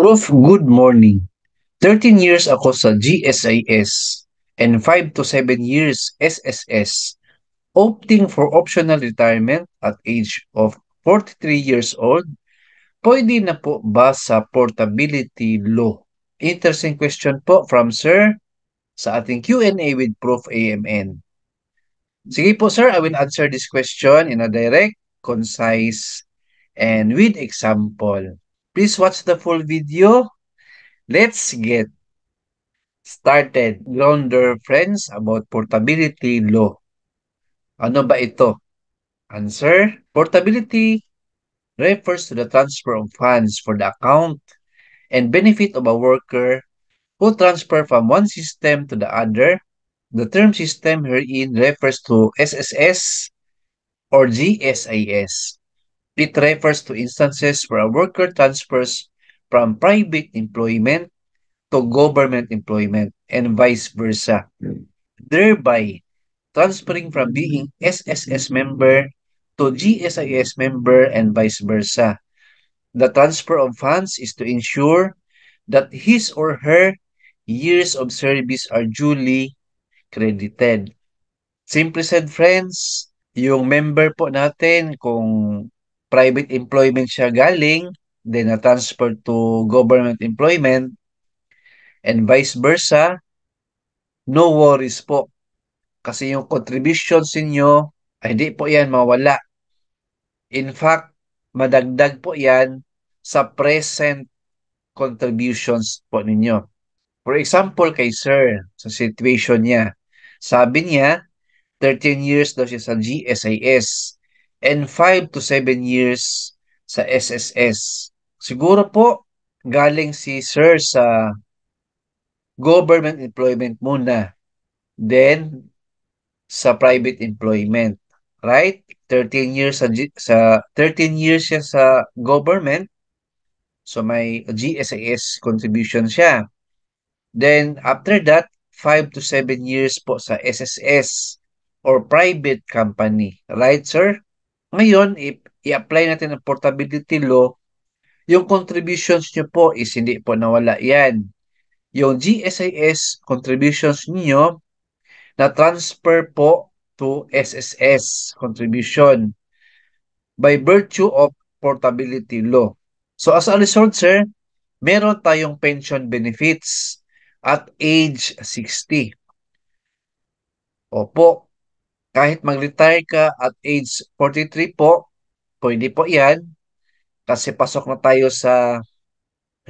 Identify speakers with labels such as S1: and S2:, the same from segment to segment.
S1: Prof, good morning. 13 years ako sa GSIS and 5 to 7 years SSS, opting for optional retirement at age of 43 years old. Pwede na po ba sa portability law? Interesting question po from Sir sa ating Q&A with Prof AMN. Sige po sir, I will answer this question in a direct, concise, and with example. Please watch the full video. Let's get started. Grounder friends about portability law. Ano ba ito? Answer, portability refers to the transfer of funds for the account and benefit of a worker who transfer from one system to the other. The term system herein refers to SSS or GSIS. It refers to instances where a worker transfers from private employment to government employment and vice versa, thereby transferring from being SSS member to GSIS member and vice versa. The transfer of funds is to ensure that his or her years of service are duly credited. Simply said, friends, yung member po natin, kung private employment siya galing, then na-transfer to government employment, and vice versa, no worries po. Kasi yung contributions ninyo, ay hindi po yan mawala. In fact, madagdag po yan sa present contributions po ninyo. For example, kay Sir, sa situation niya, sabi niya, 13 years daw siya sa GSIS and 5 to 7 years sa SSS. Siguro po, galing si Sir sa government employment muna, then sa private employment, right? 13 years sa 13 years siya sa government, so may GSIS contribution siya. Then after that, 5 to 7 years po sa SSS or private company, right sir? Ngayon, i-apply natin ang portability law, yung contributions nyo po is hindi po nawala yan. Yung GSIS contributions niyo na transfer po to SSS contribution by virtue of portability law. So as a result, sir, meron tayong pension benefits at age 60. Opo, kahit mag-retire ka at age 43 po, pwede po yan kasi pasok na tayo sa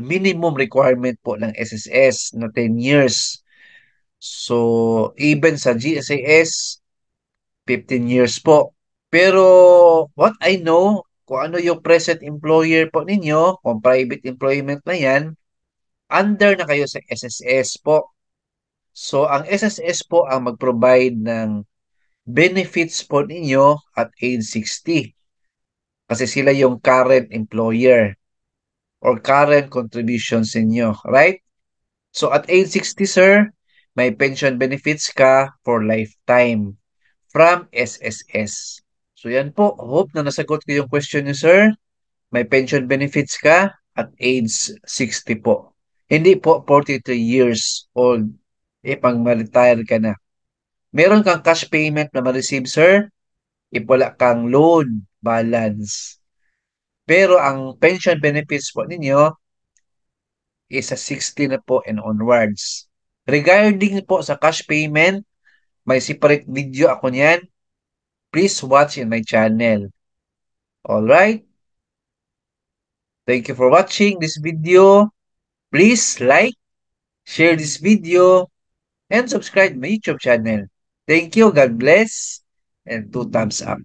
S1: minimum requirement po ng SSS na 10 years. So, even sa GSIS, 15 years po. Pero what I know, kung ano yung present employer po ninyo, kung private employment na yan, under na kayo sa SSS po. So, ang SSS po ang mag-provide ng benefits po ninyo at age 60. Kasi sila yung current employer or current contributions ninyo, right? So, at age 60, sir, may pension benefits ka for lifetime from SSS. So yan po, hope na nasagot ko yung question niyo sir. May pension benefits ka at age 60 po. Hindi po 43 years old pang ma-retire ka na. Meron kang cash payment na ma-receive sir if wala kang loan balance. Pero ang pension benefits po ninyo is sa 60 na po and onwards. Regarding po sa cash payment, may separate video ako niyan. Please watch in my channel. Alright? Thank you for watching this video. Please like, share this video, and subscribe my YouTube channel. Thank you, God bless, and 2 thumbs up.